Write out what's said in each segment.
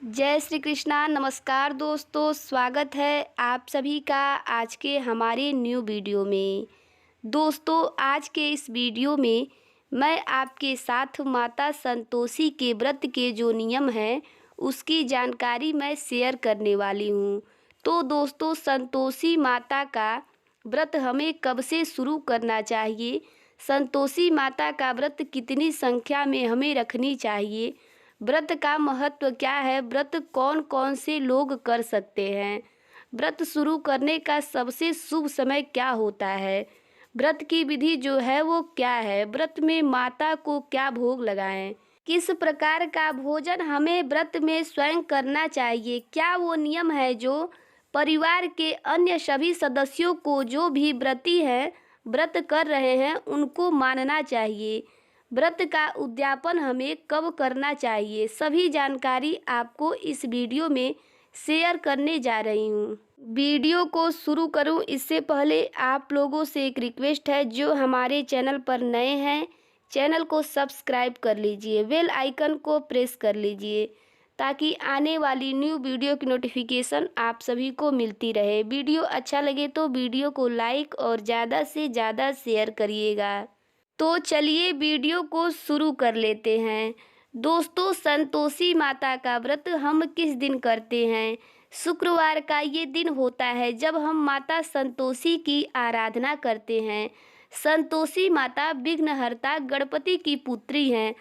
जय श्री कृष्णा। नमस्कार दोस्तों, स्वागत है आप सभी का आज के हमारे न्यू वीडियो में। दोस्तों, आज के इस वीडियो में मैं आपके साथ माता संतोषी के व्रत के जो नियम हैं उसकी जानकारी मैं शेयर करने वाली हूँ। तो दोस्तों, संतोषी माता का व्रत हमें कब से शुरू करना चाहिए, संतोषी माता का व्रत कितनी संख्या में हमें रखनी चाहिए, व्रत का महत्व क्या है, व्रत कौन कौन से लोग कर सकते हैं, व्रत शुरू करने का सबसे शुभ समय क्या होता है, व्रत की विधि जो है वो क्या है, व्रत में माता को क्या भोग लगाएं, किस प्रकार का भोजन हमें व्रत में स्वयं करना चाहिए, क्या वो नियम है जो परिवार के अन्य सभी सदस्यों को जो भी व्रती हैं व्रत कर रहे हैं उनको मानना चाहिए, व्रत का उद्यापन हमें कब करना चाहिए, सभी जानकारी आपको इस वीडियो में शेयर करने जा रही हूँ। वीडियो को शुरू करूँ इससे पहले आप लोगों से एक रिक्वेस्ट है, जो हमारे चैनल पर नए हैं चैनल को सब्सक्राइब कर लीजिए, बेल आइकन को प्रेस कर लीजिए ताकि आने वाली न्यू वीडियो की नोटिफिकेशन आप सभी को मिलती रहे। वीडियो अच्छा लगे तो वीडियो को लाइक और ज़्यादा से ज़्यादा शेयर करिएगा। तो चलिए वीडियो को शुरू कर लेते हैं। दोस्तों, संतोषी माता का व्रत हम किस दिन करते हैं? शुक्रवार का ये दिन होता है जब हम माता संतोषी की आराधना करते हैं। संतोषी माता विघ्नहर्ता गणपति की पुत्री हैं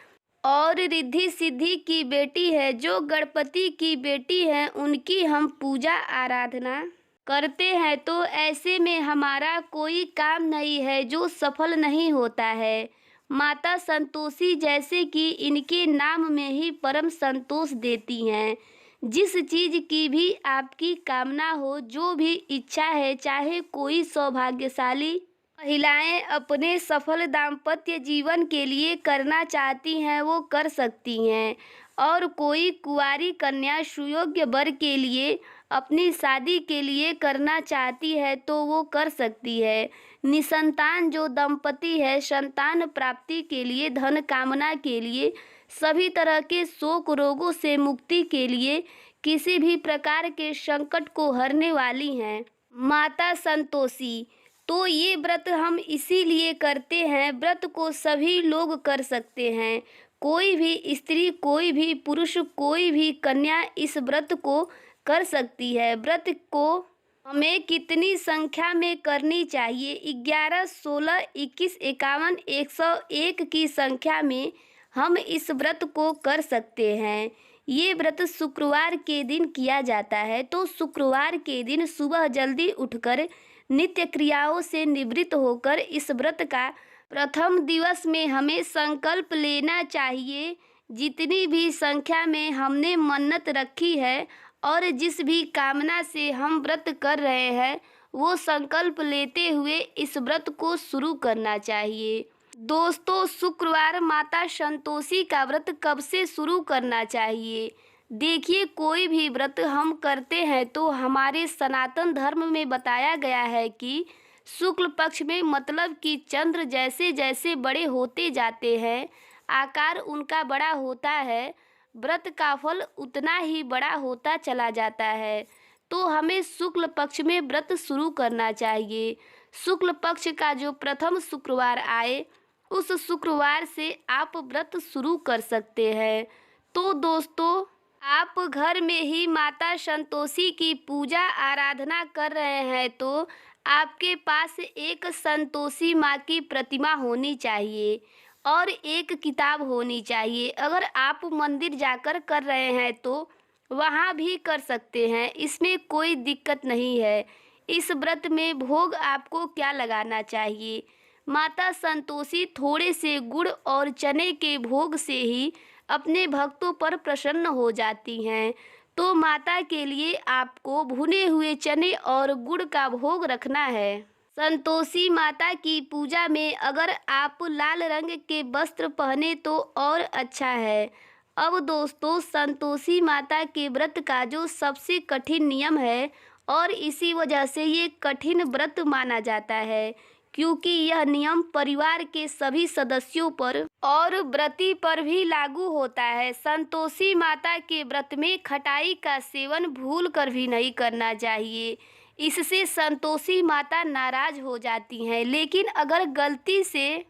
और रिद्धि सिद्धि की बेटी है। जो गणपति की बेटी हैं उनकी हम पूजा आराधना करते हैं, तो ऐसे में हमारा कोई काम नहीं है जो सफल नहीं होता है। माता संतोषी जैसे कि इनके नाम में ही परम संतोष देती हैं। जिस चीज़ की भी आपकी कामना हो, जो भी इच्छा है, चाहे कोई सौभाग्यशाली महिलाएं अपने सफल दाम्पत्य जीवन के लिए करना चाहती हैं वो कर सकती हैं, और कोई कुंवारी कन्या सुयोग्य वर के लिए अपनी शादी के लिए करना चाहती है तो वो कर सकती है। निसंतान जो दंपति है संतान प्राप्ति के लिए, धन कामना के लिए, सभी तरह के शोक रोगों से मुक्ति के लिए, किसी भी प्रकार के संकट को हरने वाली हैं माता संतोषी। तो ये व्रत हम इसीलिए करते हैं, व्रत को सभी लोग कर सकते हैं, कोई भी स्त्री, कोई भी पुरुष, कोई भी कन्या इस व्रत को कर सकती है। व्रत को हमें कितनी संख्या में करनी चाहिए? 11, 16, 21, 51, 101 की संख्या में हम इस व्रत को कर सकते हैं। ये व्रत शुक्रवार के दिन किया जाता है, तो शुक्रवार के दिन सुबह जल्दी उठकर नित्य क्रियाओं से निवृत्त होकर इस व्रत का प्रथम दिवस में हमें संकल्प लेना चाहिए। जितनी भी संख्या में हमने मन्नत रखी है और जिस भी कामना से हम व्रत कर रहे हैं वो संकल्प लेते हुए इस व्रत को शुरू करना चाहिए। दोस्तों, शुक्रवार माता संतोषी का व्रत कब से शुरू करना चाहिए? देखिए, कोई भी व्रत हम करते हैं तो हमारे सनातन धर्म में बताया गया है कि शुक्ल पक्ष में, मतलब कि चंद्र जैसे जैसे बड़े होते जाते हैं, आकार उनका बड़ा होता है, व्रत का फल उतना ही बड़ा होता चला जाता है। तो हमें शुक्ल पक्ष में व्रत शुरू करना चाहिए। शुक्ल पक्ष का जो प्रथम शुक्रवार आए उस शुक्रवार से आप व्रत शुरू कर सकते हैं। तो दोस्तों, आप घर में ही माता संतोषी की पूजा आराधना कर रहे हैं तो आपके पास एक संतोषी माँ की प्रतिमा होनी चाहिए और एक किताब होनी चाहिए। अगर आप मंदिर जाकर कर रहे हैं तो वहाँ भी कर सकते हैं, इसमें कोई दिक्कत नहीं है। इस व्रत में भोग आपको क्या लगाना चाहिए? माता संतोषी थोड़े से गुड़ और चने के भोग से ही अपने भक्तों पर प्रसन्न हो जाती हैं। तो माता के लिए आपको भुने हुए चने और गुड़ का भोग रखना है। संतोषी माता की पूजा में अगर आप लाल रंग के वस्त्र पहने तो और अच्छा है। अब दोस्तों, संतोषी माता के व्रत का जो सबसे कठिन नियम है, और इसी वजह से ये कठिन व्रत माना जाता है, क्योंकि यह नियम परिवार के सभी सदस्यों पर और व्रती पर भी लागू होता है। संतोषी माता के व्रत में खटाई का सेवन भूल कर भी नहीं करना चाहिए। इससे संतोषी माता नाराज हो जाती हैं। लेकिन अगर गलती से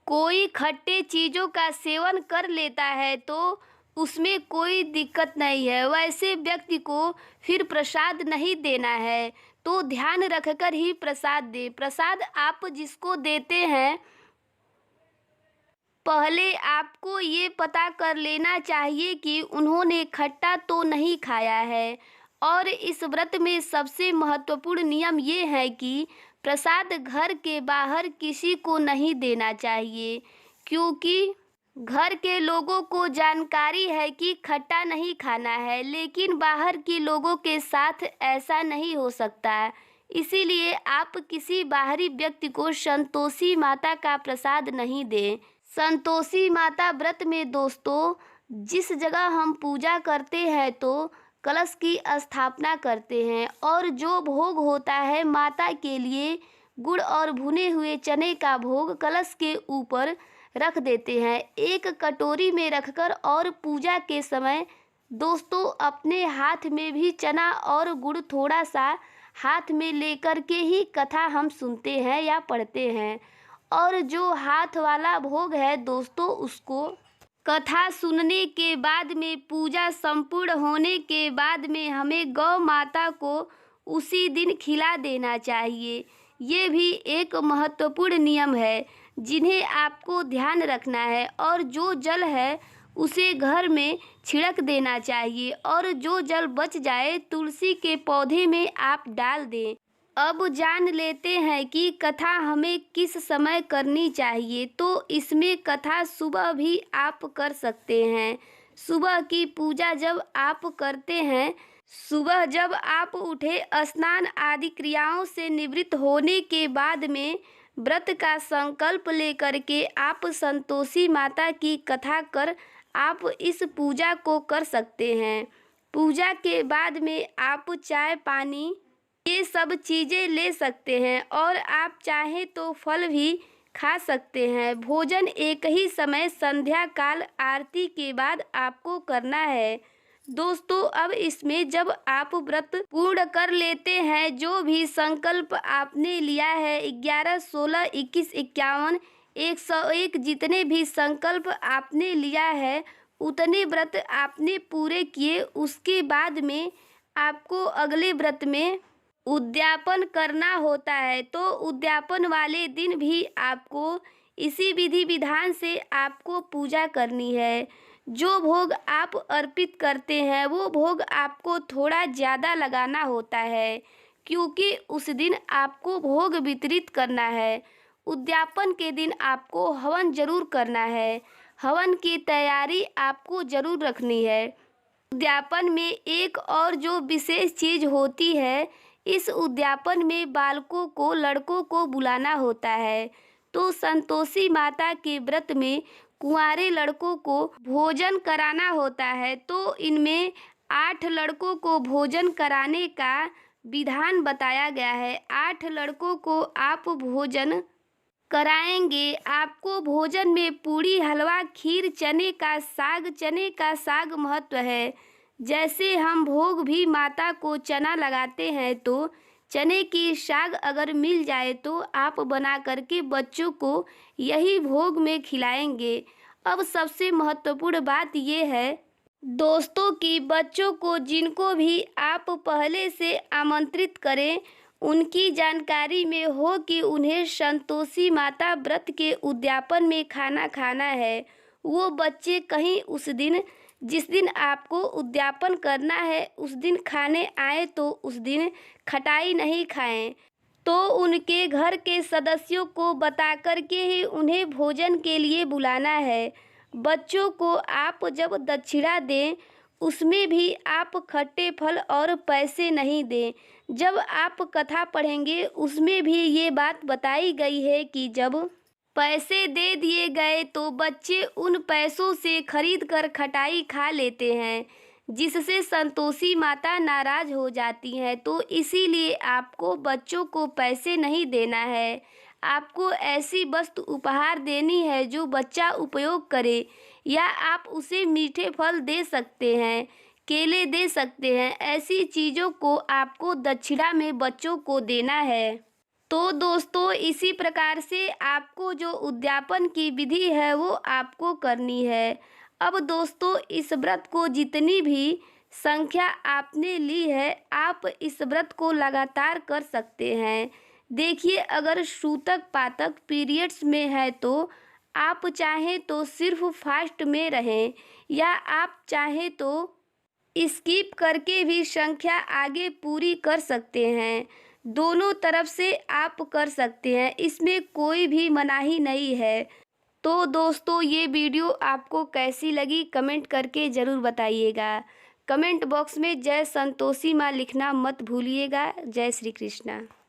कोई खट्टे चीज़ों का सेवन कर लेता है तो उसमें कोई दिक्कत नहीं है। वैसे व्यक्ति को फिर प्रसाद नहीं देना है, तो ध्यान रखकर ही प्रसाद दें। प्रसाद आप जिसको देते हैं, पहले आपको ये पता कर लेना चाहिए कि उन्होंने खट्टा तो नहीं खाया है। और इस व्रत में सबसे महत्वपूर्ण नियम ये है कि प्रसाद घर के बाहर किसी को नहीं देना चाहिए, क्योंकि घर के लोगों को जानकारी है कि खट्टा नहीं खाना है, लेकिन बाहर के लोगों के साथ ऐसा नहीं हो सकता। इसीलिए आप किसी बाहरी व्यक्ति को संतोषी माता का प्रसाद नहीं दें। संतोषी माता व्रत में दोस्तों, जिस जगह हम पूजा करते हैं तो कलश की स्थापना करते हैं और जो भोग होता है माता के लिए, गुड़ और भुने हुए चने का भोग कलश के ऊपर रख देते हैं, एक कटोरी में रखकर। और पूजा के समय दोस्तों अपने हाथ में भी चना और गुड़ थोड़ा सा हाथ में लेकर के ही कथा हम सुनते हैं या पढ़ते हैं। और जो हाथ वाला भोग है दोस्तों, उसको कथा सुनने के बाद में, पूजा संपूर्ण होने के बाद में हमें गौ माता को उसी दिन खिला देना चाहिए। ये भी एक महत्वपूर्ण नियम है जिन्हें आपको ध्यान रखना है। और जो जल है उसे घर में छिड़क देना चाहिए और जो जल बच जाए तुलसी के पौधे में आप डाल दें। अब जान लेते हैं कि कथा हमें किस समय करनी चाहिए। तो इसमें कथा सुबह भी आप कर सकते हैं। सुबह की पूजा जब आप करते हैं, सुबह जब आप उठे, स्नान आदि क्रियाओं से निवृत्त होने के बाद में व्रत का संकल्प लेकर के आप संतोषी माता की कथा कर आप इस पूजा को कर सकते हैं। पूजा के बाद में आप चाय पानी ये सब चीज़ें ले सकते हैं और आप चाहें तो फल भी खा सकते हैं। भोजन एक ही समय संध्या काल आरती के बाद आपको करना है। दोस्तों अब इसमें जब आप व्रत पूर्ण कर लेते हैं, जो भी संकल्प आपने लिया है, 11, 16, 21, 51, 101 जितने भी संकल्प आपने लिया है, उतने व्रत आपने पूरे किए। उसके बाद में आपको अगले व्रत में उद्यापन करना होता है। तो उद्यापन वाले दिन भी आपको इसी विधि विधान से आपको पूजा करनी है। जो भोग आप अर्पित करते हैं वो भोग आपको थोड़ा ज़्यादा लगाना होता है, क्योंकि उस दिन आपको भोग वितरित करना है। उद्यापन के दिन आपको हवन जरूर करना है। हवन की तैयारी आपको जरूर रखनी है। उद्यापन में एक और जो विशेष चीज़ होती है, इस उद्यापन में बालकों को, लड़कों को बुलाना होता है। तो संतोषी माता के व्रत में कुंवारे लड़कों को भोजन कराना होता है। तो इनमें 8 लड़कों को भोजन कराने का विधान बताया गया है। 8 लड़कों को आप भोजन कराएंगे। आपको भोजन में पूड़ी, हलवा, खीर, चने का साग महत्व है। जैसे हम भोग भी माता को चना लगाते हैं, तो चने की साग अगर मिल जाए तो आप बना करके बच्चों को यही भोग में खिलाएंगे। अब सबसे महत्वपूर्ण बात ये है दोस्तों कि बच्चों को जिनको भी आप पहले से आमंत्रित करें, उनकी जानकारी में हो कि उन्हें संतोषी माता व्रत के उद्यापन में खाना खाना है। वो बच्चे कहीं उस दिन, जिस दिन आपको उद्यापन करना है, उस दिन खाने आए तो उस दिन खटाई नहीं खाएं। तो उनके घर के सदस्यों को बता कर के ही उन्हें भोजन के लिए बुलाना है। बच्चों को आप जब दक्षिणा दें, उसमें भी आप खट्टे फल और पैसे नहीं दें। जब आप कथा पढ़ेंगे उसमें भी ये बात बताई गई है कि जब पैसे दे दिए गए तो बच्चे उन पैसों से खरीद कर खटाई खा लेते हैं, जिससे संतोषी माता नाराज हो जाती हैं। तो इसीलिए आपको बच्चों को पैसे नहीं देना है। आपको ऐसी वस्तु उपहार देनी है जो बच्चा उपयोग करे, या आप उसे मीठे फल दे सकते हैं, केले दे सकते हैं। ऐसी चीज़ों को आपको दक्षिणा में बच्चों को देना है। तो दोस्तों, इसी प्रकार से आपको जो उद्यापन की विधि है वो आपको करनी है। अब दोस्तों, इस व्रत को जितनी भी संख्या आपने ली है, आप इस व्रत को लगातार कर सकते हैं। देखिए, अगर सूतक पातक पीरियड्स में है तो आप चाहें तो सिर्फ फास्ट में रहें, या आप चाहें तो स्किप करके भी संख्या आगे पूरी कर सकते हैं। दोनों तरफ से आप कर सकते हैं, इसमें कोई भी मनाही नहीं है। तो दोस्तों, ये वीडियो आपको कैसी लगी कमेंट करके ज़रूर बताइएगा। कमेंट बॉक्स में जय संतोषी माँ लिखना मत भूलिएगा। जय श्री कृष्णा।